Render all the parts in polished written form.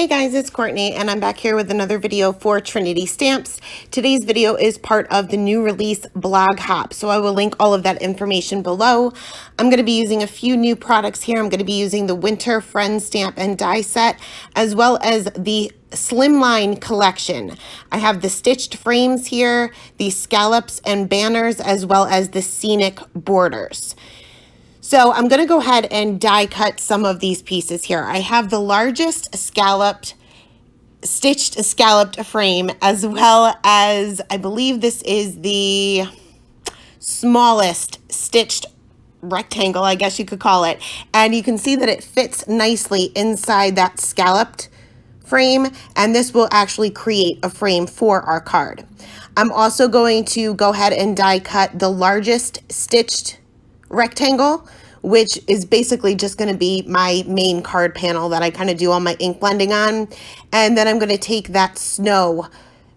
Hey guys, it's Courtney and I'm back here with another video for Trinity Stamps. Today's video is part of the new release blog hop, so I will link all of that information below. I'm going to be using a few new products here. I'm going to be using the Winter Friends stamp and die set, as well as the Slimline collection. I have the stitched frames here, the scallops and banners, as well as the scenic borders. So I'm going to go ahead and die cut some of these pieces here. I have the largest stitched scalloped frame, as well as I believe this is the smallest stitched rectangle, I guess you could call it. And you can see that it fits nicely inside that scalloped frame, and this will actually create a frame for our card. I'm also going to go ahead and die cut the largest stitched rectangle, which is basically just going to be my main card panel that I kind of do all my ink blending on. And then I'm going to take that snow.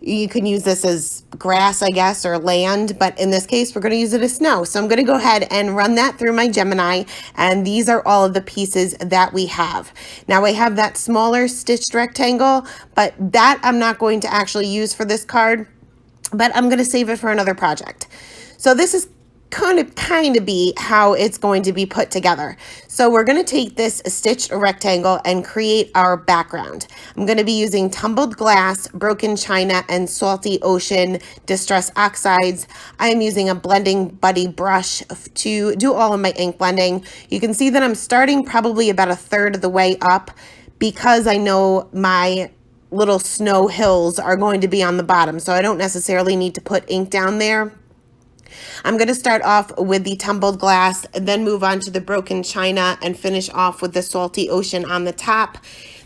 You can use this as grass, I guess, or land, but in this case, we're going to use it as snow. So I'm going to go ahead and run that through my Gemini, and these are all of the pieces that we have. Now I have that smaller stitched rectangle, but that I'm not going to actually use for this card, but I'm going to save it for another project. So this is kind of be how it's going to be put together. So we're going to take this stitched rectangle and create our background. I'm going to be using tumbled glass, broken china, and salty ocean distress oxides. I am using a blending buddy brush to do all of my ink blending. You can see that I'm starting probably about a third of the way up because I know my little snow hills are going to be on the bottom, so I don't necessarily need to put ink down there. I'm going to start off with the tumbled glass, then move on to the broken china, and finish off with the salty ocean on the top.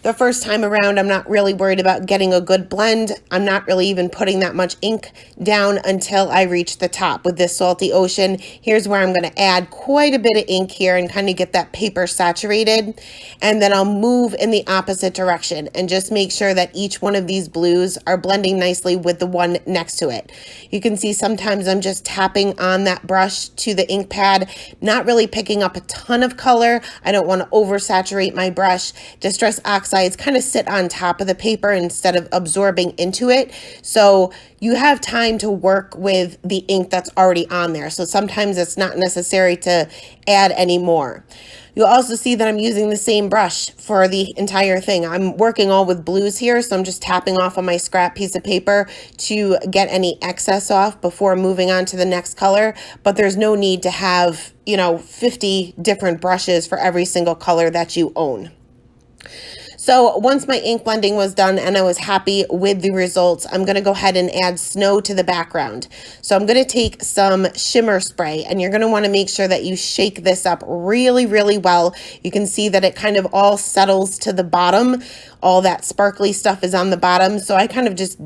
The first time around, I'm not really worried about getting a good blend. I'm not really even putting that much ink down until I reach the top with this salty ocean. Here's where I'm going to add quite a bit of ink here and kind of get that paper saturated. And then I'll move in the opposite direction and just make sure that each one of these blues are blending nicely with the one next to it. You can see sometimes I'm just tapping on that brush to the ink pad, not really picking up a ton of color. I don't want to oversaturate my brush. Distress oxides kind of sit on top of the paper instead of absorbing into it. So you have time to work with the ink that's already on there. So sometimes it's not necessary to add any more. You'll also see that I'm using the same brush for the entire thing. I'm working all with blues here, so I'm just tapping off on my scrap piece of paper to get any excess off before moving on to the next color. But there's no need to have, 50 different brushes for every single color that you own. So once my ink blending was done and I was happy with the results, I'm going to go ahead and add snow to the background. So I'm going to take some shimmer spray, and you're going to want to make sure that you shake this up really, really well. You can see that it kind of all settles to the bottom. All that sparkly stuff is on the bottom. So I kind of just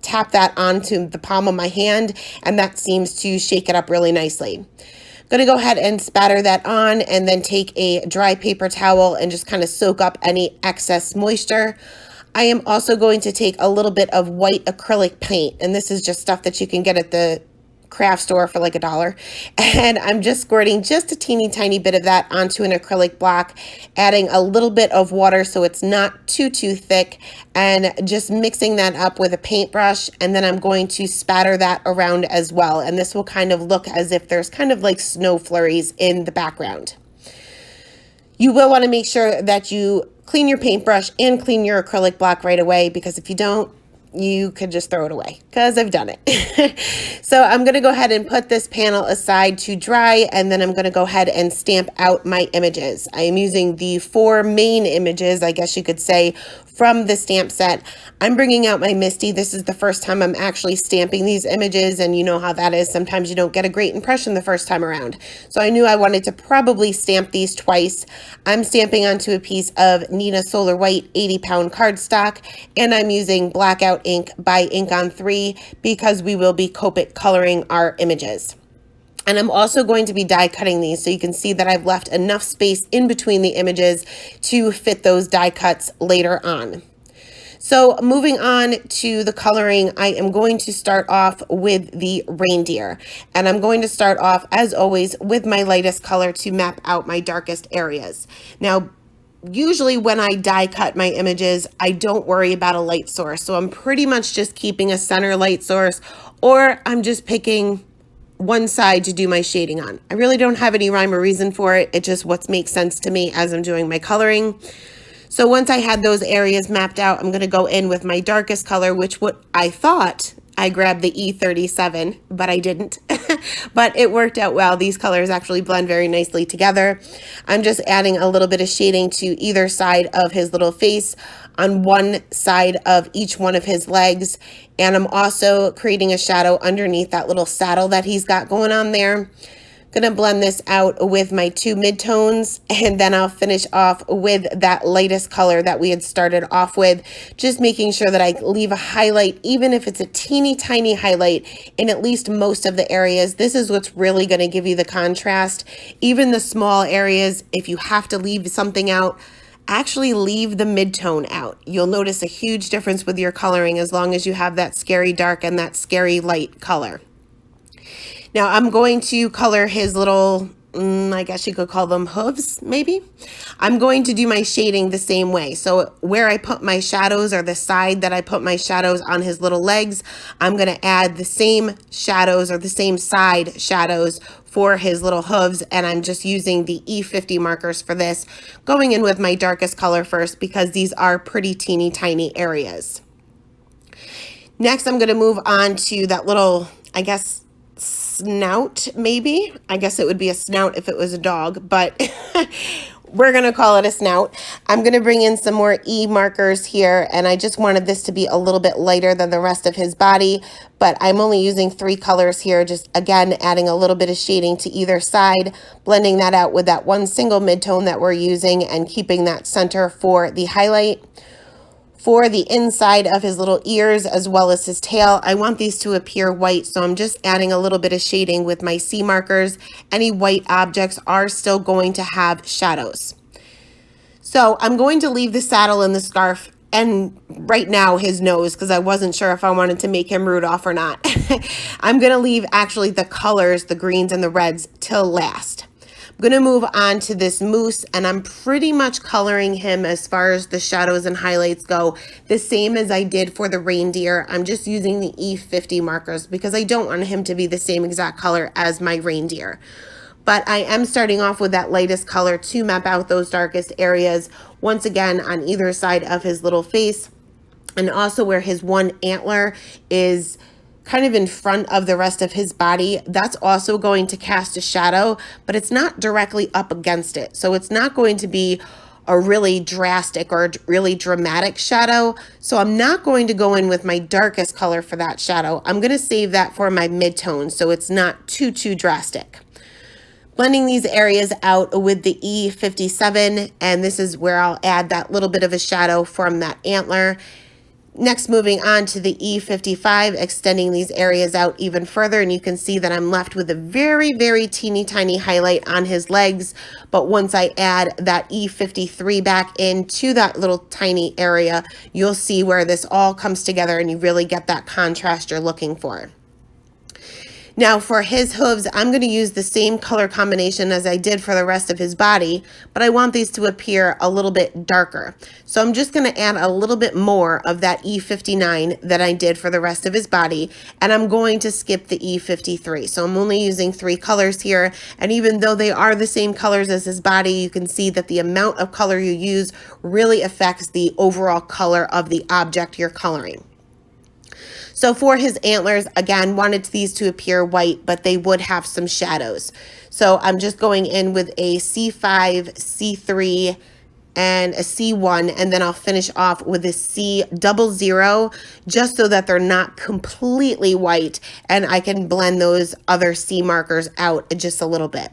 tap that onto the palm of my hand, and that seems to shake it up really nicely. I'm going to go ahead and spatter that on, and then take a dry paper towel and just kind of soak up any excess moisture. I am also going to take a little bit of white acrylic paint, and this is just stuff that you can get at the craft store for like $1. And I'm just squirting just a teeny tiny bit of that onto an acrylic block, adding a little bit of water so it's not too thick, and just mixing that up with a paintbrush. And then I'm going to spatter that around as well. And this will kind of look as if there's kind of like snow flurries in the background. You will want to make sure that you clean your paintbrush and clean your acrylic block right away, because if you don't, you could just throw it away, because I've done it. So I'm going to go ahead and put this panel aside to dry, and then I'm going to go ahead and stamp out my images. I am using the 4 main images, I guess you could say, from the stamp set. I'm bringing out my Misty. This is the first time I'm actually stamping these images, and you know how that is. Sometimes you don't get a great impression the first time around. So I knew I wanted to probably stamp these twice. I'm stamping onto a piece of Nina Solar White 80-pound cardstock, and I'm using Blackout ink by Ink on 3 because we will be Copic coloring our images. And I'm also going to be die cutting these, so you can see that I've left enough space in between the images to fit those die cuts later on. So moving on to the coloring, I am going to start off with the reindeer. And I'm going to start off, as always, with my lightest color to map out my darkest areas. Now, usually when I die cut my images, I don't worry about a light source. So I'm pretty much just keeping a center light source, or I'm just picking one side to do my shading on. I really don't have any rhyme or reason for it. It's just what makes sense to me as I'm doing my coloring. So once I had those areas mapped out, I'm going to go in with my darkest color, which what I thought I grabbed the E37, but I didn't. But it worked out well. These colors actually blend very nicely together. I'm just adding a little bit of shading to either side of his little face, on one side of each one of his legs. And I'm also creating a shadow underneath that little saddle that he's got going on there. Gonna blend this out with my two midtones, and then I'll finish off with that lightest color that we had started off with, just making sure that I leave a highlight, even if it's a teeny tiny highlight, in at least most of the areas. This is what's really gonna give you the contrast. Even the small areas, if you have to leave something out, actually leave the midtone out. You'll notice a huge difference with your coloring as long as you have that scary dark and that scary light color. Now I'm going to color his little, I guess you could call them hooves, maybe. I'm going to do my shading the same way. So where I put my shadows, or the side that I put my shadows on his little legs, I'm going to add the same shadows, or the same side shadows for his little hooves. And I'm just using the E50 markers for this, going in with my darkest color first, because these are pretty teeny tiny areas. Next, I'm going to move on to that little, I guess, snout, maybe. I guess it would be a snout if it was a dog, but we're going to call it a snout. I'm going to bring in some more E markers here, and I just wanted this to be a little bit lighter than the rest of his body, but I'm only using 3 colors here, just again adding a little bit of shading to either side, blending that out with that one single midtone that we're using, and keeping that center for the highlight. For the inside of his little ears as well as his tail, I want these to appear white, so I'm just adding a little bit of shading with my C markers. Any white objects are still going to have shadows. So I'm going to leave the saddle and the scarf, and right now his nose, because I wasn't sure if I wanted to make him Rudolph or not. I'm going to leave actually the colors, the greens and the reds, till last. I'm going to move on to this moose, and I'm pretty much coloring him as far as the shadows and highlights go the same as I did for the reindeer. I'm just using the E50 markers because I don't want him to be the same exact color as my reindeer. But I am starting off with that lightest color to map out those darkest areas, once again on either side of his little face, and also where his one antler is kind of in front of the rest of his body. That's also going to cast a shadow, but it's not directly up against it. So it's not going to be a really drastic or really dramatic shadow. So I'm not going to go in with my darkest color for that shadow. I'm going to save that for my midtone, so it's not too drastic. Blending these areas out with the E57, and this is where I'll add that little bit of a shadow from that antler. Next, moving on to the E55, extending these areas out even further, and you can see that I'm left with a very teeny tiny highlight on his legs. But once I add that E53 back into that little tiny area, you'll see where this all comes together and you really get that contrast you're looking for. Now for his hooves, I'm going to use the same color combination as I did for the rest of his body, but I want these to appear a little bit darker. So I'm just going to add a little bit more of that E59 that I did for the rest of his body, and I'm going to skip the E53. So I'm only using 3 colors here, and even though they are the same colors as his body, you can see that the amount of color you use really affects the overall color of the object you're coloring. So for his antlers, again, wanted these to appear white, but they would have some shadows. So I'm just going in with a C5, C3, and a C1, and then I'll finish off with a C00, just so that they're not completely white, and I can blend those other C markers out just a little bit.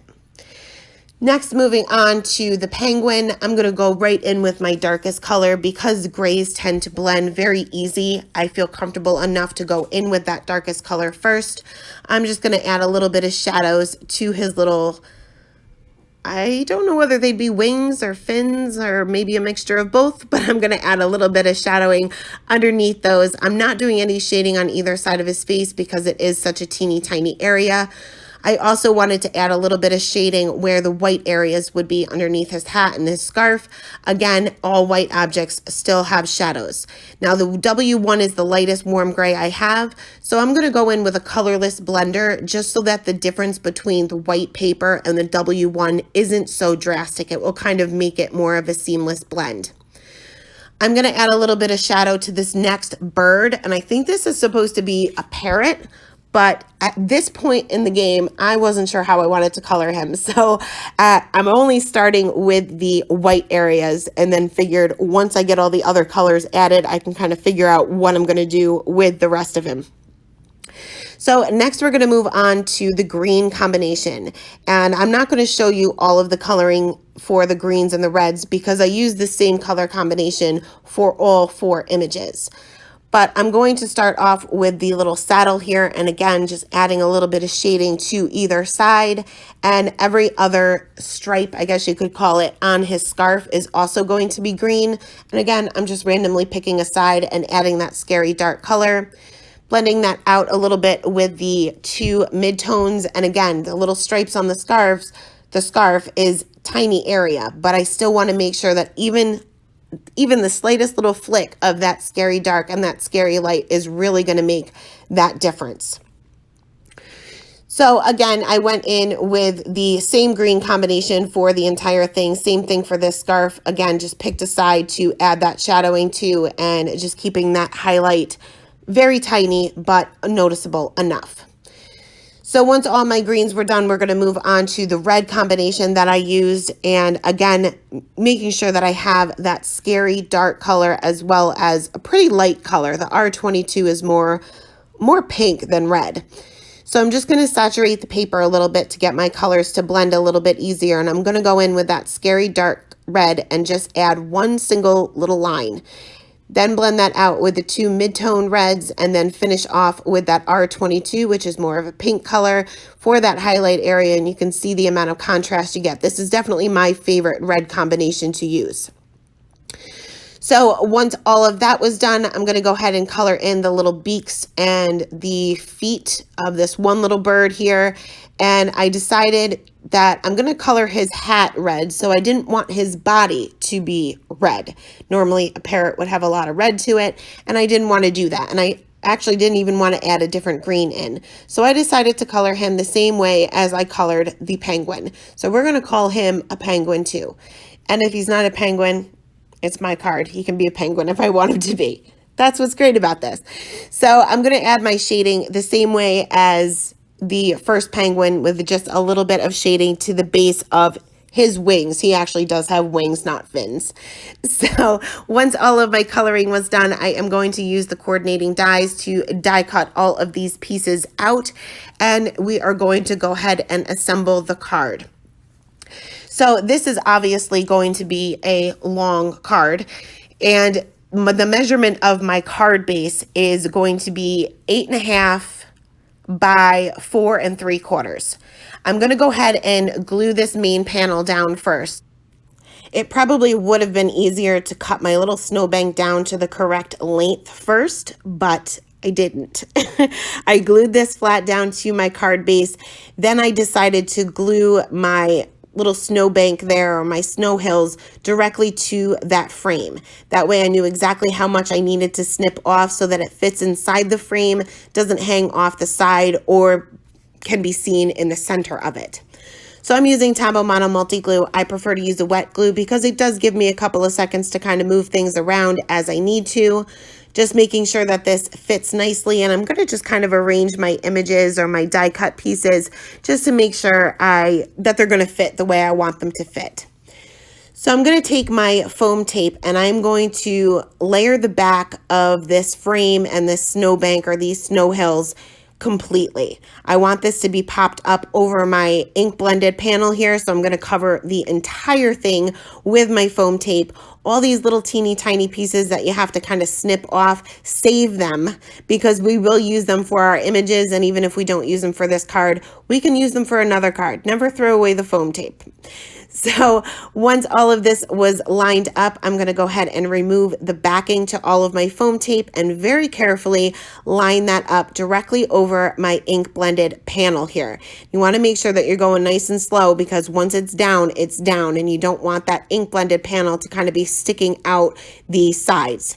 Next, moving on to the penguin, I'm going to go right in with my darkest color because grays tend to blend very easy. I feel comfortable enough to go in with that darkest color first. I'm just going to add a little bit of shadows to his little, I don't know whether they'd be wings or fins or maybe a mixture of both, but I'm going to add a little bit of shadowing underneath those. I'm not doing any shading on either side of his face because it is such a teeny tiny area. I also wanted to add a little bit of shading where the white areas would be underneath his hat and his scarf. Again, all white objects still have shadows. Now the W1 is the lightest warm gray I have, so I'm going to go in with a colorless blender just so that the difference between the white paper and the W1 isn't so drastic. It will kind of make it more of a seamless blend. I'm going to add a little bit of shadow to this next bird, and I think this is supposed to be a parrot, but at this point in the game, I wasn't sure how I wanted to color him. So I'm only starting with the white areas and then figured once I get all the other colors added, I can kind of figure out what I'm going to do with the rest of him. So next we're going to move on to the green combination, and I'm not going to show you all of the coloring for the greens and the reds because I use the same color combination for all 4 images. But I'm going to start off with the little saddle here, and again just adding a little bit of shading to either side, and every other stripe, I guess you could call it, on his scarf is also going to be green. And again, I'm just randomly picking a side and adding that scary dark color. Blending that out a little bit with the 2 midtones, and again, the little stripes on the scarf is tiny area, but I still want to make sure that even the slightest little flick of that scary dark and that scary light is really going to make that difference. So again, I went in with the same green combination for the entire thing. Same thing for this scarf. Again, just picked a side to add that shadowing to, and just keeping that highlight very tiny but noticeable enough. So once all my greens were done, we're going to move on to the red combination that I used, and again making sure that I have that scary dark color as well as a pretty light color. The R22 is more pink than red. So I'm just going to saturate the paper a little bit to get my colors to blend a little bit easier, and I'm going to go in with that scary dark red and just add one single little line. Then blend that out with the 2 mid-tone reds, and then finish off with that R22, which is more of a pink color for that highlight area, and you can see the amount of contrast you get. This is definitely my favorite red combination to use. So once all of that was done, I'm going to go ahead and color in the little beaks and the feet of this one little bird here. And I decided that I'm going to color his hat red, so I didn't want his body to be red. Normally a parrot would have a lot of red to it, and I didn't want to do that. And I actually didn't even want to add a different green in. So I decided to color him the same way as I colored the penguin. So we're going to call him a penguin too. And if he's not a penguin, it's my card. He can be a penguin if I want him to be. That's what's great about this. So I'm going to add my shading the same way as the first penguin, with just a little bit of shading to the base of his wings. He actually does have wings, not fins. So once all of my coloring was done, I am going to use the coordinating dies to die cut all of these pieces out, and we are going to go ahead and assemble the card. So this is obviously going to be a long card, and the measurement of my card base is going to be 8.5 by 4 3/4. I'm going to go ahead and glue this main panel down first. It probably would have been easier to cut my little snowbank down to the correct length first, but I didn't. I glued this flat down to my card base. Then I decided to glue my little snowbank there, or my snow hills, directly to that frame. That way I knew exactly how much I needed to snip off so that it fits inside the frame, doesn't hang off the side, or can be seen in the center of it. So I'm using Tombow Mono Multi Glue. I prefer to use a wet glue because it does give me a couple of seconds to kind of move things around as I need to. Just making sure that this fits nicely, and I'm going to just kind of arrange my images or my die cut pieces just to make sure that they're going to fit the way I want them to fit. So I'm going to take my foam tape and I'm going to layer the back of this frame and this snowbank or these snow hills completely. I want this to be popped up over my ink blended panel here, so I'm going to cover the entire thing with my foam tape all these little teeny tiny pieces that you have to kind of snip off, save them because we will use them for our images. And even if we don't use them for this card, we can use them for another card. Never throw away the foam tape. So once all of this was lined up, I'm going to go ahead and remove the backing to all of my foam tape and very carefully line that up directly over my ink blended panel here. You want to make sure that you're going nice and slow because once it's down, and you don't want that ink blended panel to kind of be sticking out the sides.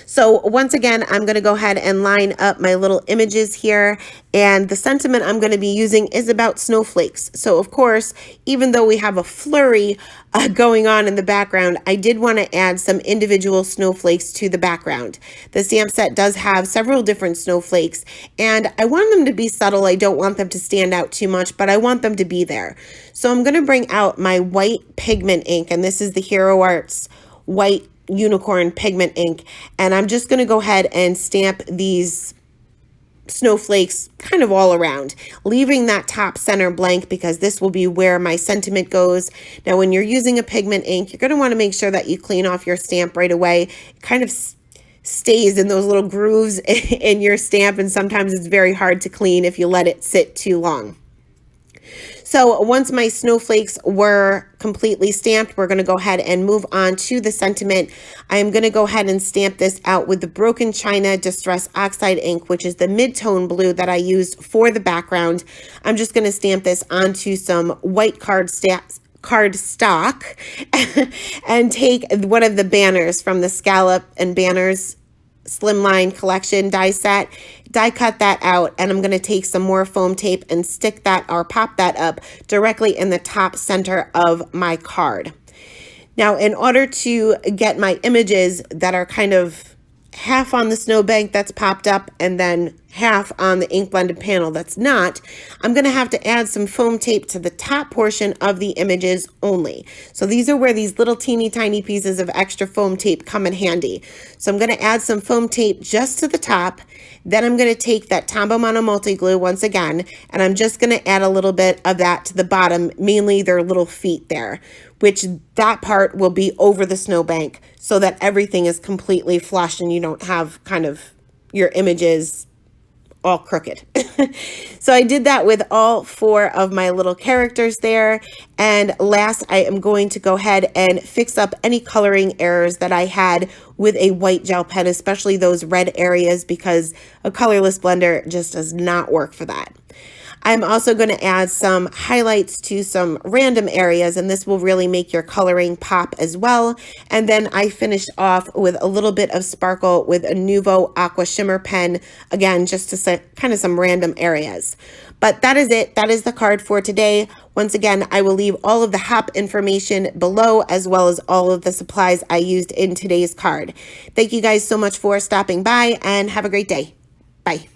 So once again, I'm going to go ahead and line up my little images here. And the sentiment I'm going to be using is about snowflakes. So of course, even though we have a flurry going on in the background, I did want to add some individual snowflakes to the background. The stamp set does have several different snowflakes, and I want them to be subtle. I don't want them to stand out too much, but I want them to be there. So I'm going to bring out my white pigment ink, and this is the Hero Arts white unicorn pigment ink, and I'm just going to go ahead and stamp these snowflakes kind of all around, leaving that top center blank because this will be where my sentiment goes. Now when you're using a pigment ink, you're going to want to make sure that you clean off your stamp right away. It kind of stays in those little grooves in your stamp, and sometimes it's very hard to clean if you let it sit too long. So once my snowflakes were completely stamped, we're going to go ahead and move on to the sentiment. I am going to go ahead and stamp this out with the Broken China Distress Oxide ink, which is the mid-tone blue that I used for the background. I'm just going to stamp this onto some white cardstock and take one of the banners from the Scallop and Banners Slimline Collection die set, die cut that out, and I'm going to take some more foam tape and stick that or pop that up directly in the top center of my card. Now, in order to get my images that are kind of half on the snowbank that's popped up and then half on the ink blended panel that's not, I'm going to have to add some foam tape to the top portion of the images only. So these are where these little teeny tiny pieces of extra foam tape come in handy. So I'm going to add some foam tape just to the top. Then I'm going to take that Tombow Mono Multi Glue once again, and I'm just going to add a little bit of that to the bottom, mainly their little feet there, which that part will be over the snowbank so that everything is completely flush and you don't have kind of your images all crooked. So I did that with all 4 of my little characters there. And last, I am going to go ahead and fix up any coloring errors that I had with a white gel pen, especially those red areas, because a colorless blender just does not work for that. I'm also going to add some highlights to some random areas, and this will really make your coloring pop as well. And then I finished off with a little bit of sparkle with a Nuvo Aqua Shimmer pen, again, just to set kind of some random areas. But that is it. That is the card for today. Once again, I will leave all of the hop information below, as well as all of the supplies I used in today's card. Thank you guys so much for stopping by, and have a great day. Bye.